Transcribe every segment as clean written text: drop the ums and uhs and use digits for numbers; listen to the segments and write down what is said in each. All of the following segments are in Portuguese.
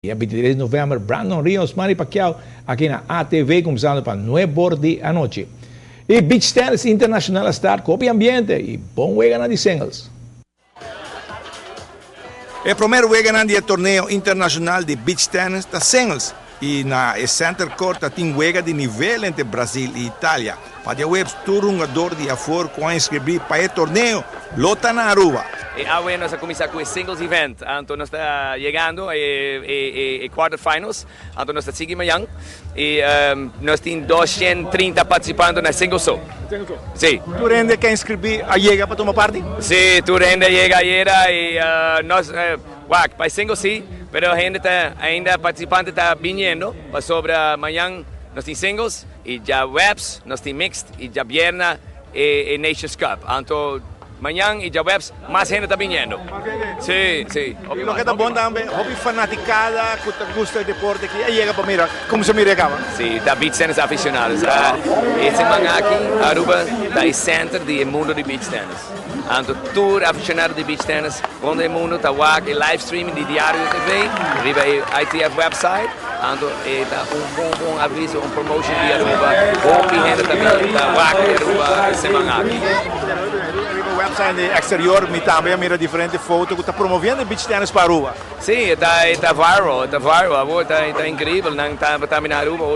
Dia 23 de novembro, Brandon Rios, Manny Pacquiao, aqui na ATV, começando para 9 da noite. E Beach Tennis Internacional start, copia ambiente e bom juego de singles. El primer juego del torneo internacional de beach tennis de singles y na center court tem juega de nivel entre Brasil e Itália. Para o web turungador de afor com inscrever para o torneo, lota na Aruba. Hoy nos comienza con el singles event, entonces nos está llegando a quarterfinals, entonces nos está siguiendo mañana y nos tienen 230 participantes en el singles show. Sí. ¿Tú rende que inscribir a llega para tomar parte? Sí, tú rende llega ayer y nos, para el singles sí, pero gente ainda participante está viniendo, para sobre mañana nos tienen singles y ya webs, nos tienen mixed y ya viernes Nations Cup, entonces mañana y ya webs, más gente está viniendo. Sí, sí. Lo que está bom também, hobby fanaticada, que te gusta el deporte, que ya llega para mirar, como se mira acá. Sí, está beach tennis aficionados. Este man aquí, Aruba, está el centro del mundo de beach tennis. Anto tour aficionado de beach tennis, donde el mundo está el live streaming de Diario TV, arriba el ITF website. Anto está un aviso, un promotion de Aruba, hobby gente también está de Aruba, este man aquí. Website de exterior, também mira diferente foto que está promovendo beach tennis para Aruba. Sí, está viral, está increíble. Está en Aruba,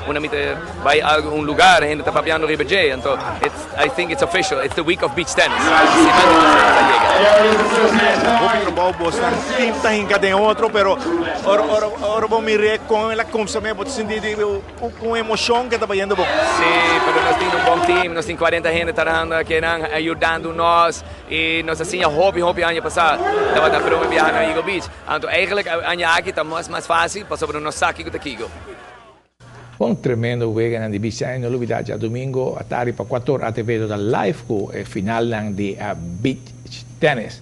una va a un lugar, gente está papeando River J. Entonces, I think it's official. It's the week of beach tennis. Está em cada outro, pero ahora vamos mirar com ela como se me pode sentir com emoção que está fazendo bom. Sí, pero nós temos bom time, nós temos 40 gente trabajando aqui, ajudando nós e nós assim hobby ano passado, estava da para viajar na Eagle Beach. Então, eigenlijk ano aqui está mais fácil, para sobre nós aqui com aqui. Um tremendo juego de beach tennis, não olvidar já domingo à tarde para 4 ATV da live com final de beach tennis.